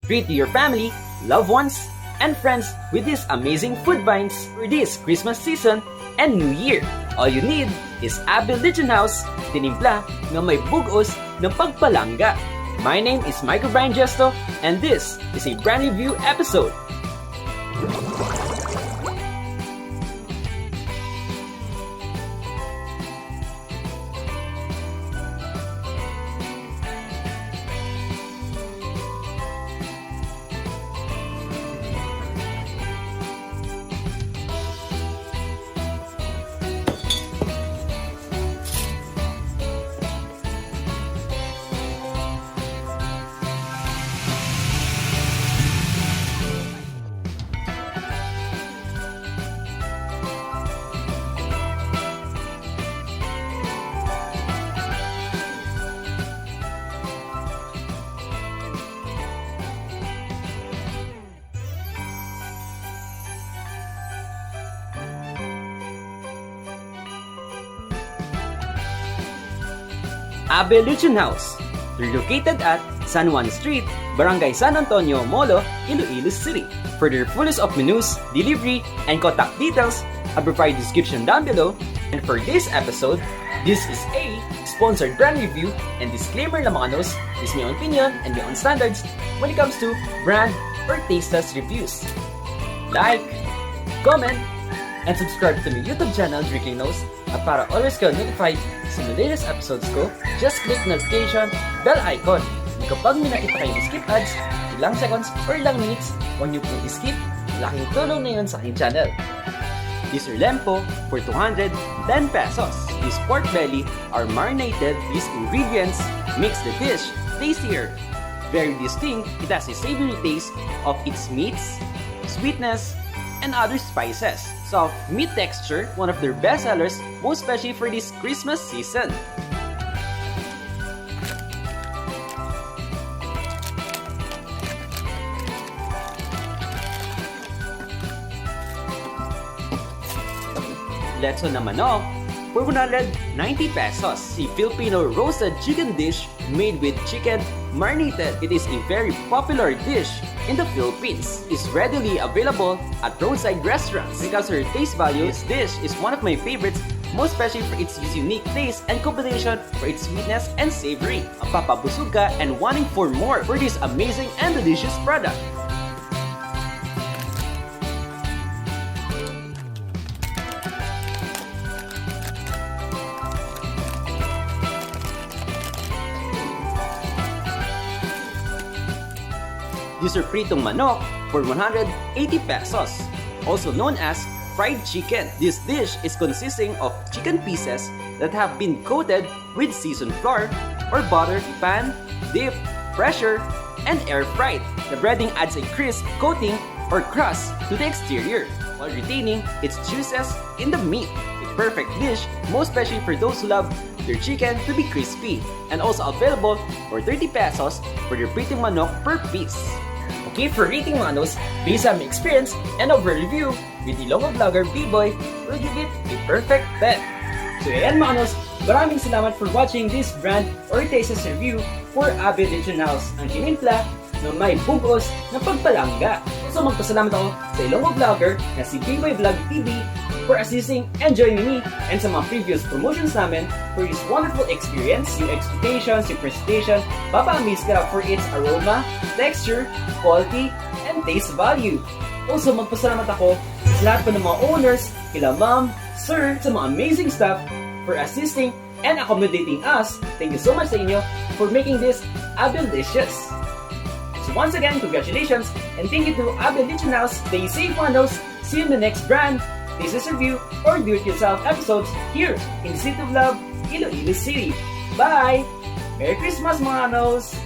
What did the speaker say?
Treat your family, loved ones, and friends with these amazing food finds for this Christmas season and New Year. All you need is ABE Litson House, Tinimpla na may bugos ng pagpalangga. My name is Michael Brian Gesto, and this is a brand review episode. ABE Litson House. They're located at San Juan Street, Barangay San Antonio, Molo, Iloilo City. For their fullest of menus, delivery, and contact details, I'll provide description down below. And for this episode, this is a sponsored brand review and disclaimer lang mga nos, is my own opinion and my own standards when it comes to brand or taste test reviews. Like, comment, and subscribe to my YouTube channel, Drinking Nose, at para always kayo notified sa latest episodes ko, just click notification bell icon. And kapag may nakita kayong skip ads, ilang seconds or ilang minutes, huwag niyo pong skip, laking tulong na yun sa aking channel. These are Liempo for 210 pesos. This pork belly are marinated. These ingredients makes the dish tastier. Very distinct, it has a savory taste of its meats, sweetness, and other spices. Soft meat texture, one of their best sellers, most especially for this Christmas season. Litson Manok for 190 pesos. A Filipino roasted chicken dish made with chicken marinated. It is a very popular dish in the Philippines. It's readily available at roadside restaurants. Because of her taste value, this dish is one of my favorites, most especially for its unique taste and combination for its sweetness and savory. Mapapabusog ka and wanting for more for this amazing and delicious product. These are Pritong Manok for 180 pesos, also known as fried chicken. This dish is consisting of chicken pieces that have been coated with seasoned flour or butter, pan, dip, pressure, and air fried. The breading adds a crisp coating or crust to the exterior, while retaining its juices in the meat. A perfect dish, most especially for those who love their chicken to be crispy, and also available for 30 pesos for their Pritong Manok per piece. Okay, for rating mga nos, based on my experience and overall review with Ilonggo vlogger B-Boy, will give it a perfect 10. So ayan mga nos, maraming salamat for watching this brand or taste review for ABE Litson House, ang Tinimpla na may bugos na pagpalangga. So magpasalamat ako sa Ilonggo vlogger na si B-Boy Vlog TV for assisting and joining me and sa mga previous promotions namin for this wonderful experience. Yung expectations, yung presentation, papa-amaze ka for its aroma, texture, quality, and taste value. Also, magpasalamat ako sa lahat po ng mga owners, kila ma'am, sir, sa mga amazing staff for assisting and accommodating us. Thank you so much sa inyo for making this ABE delicious. So once again, congratulations and thank you to ABE Litson House. Stay safe, manos. See you in the next brand, taste review, or do-it-yourself episodes here in the City of Love, Iloilo City. Bye! Merry Christmas, mga manos!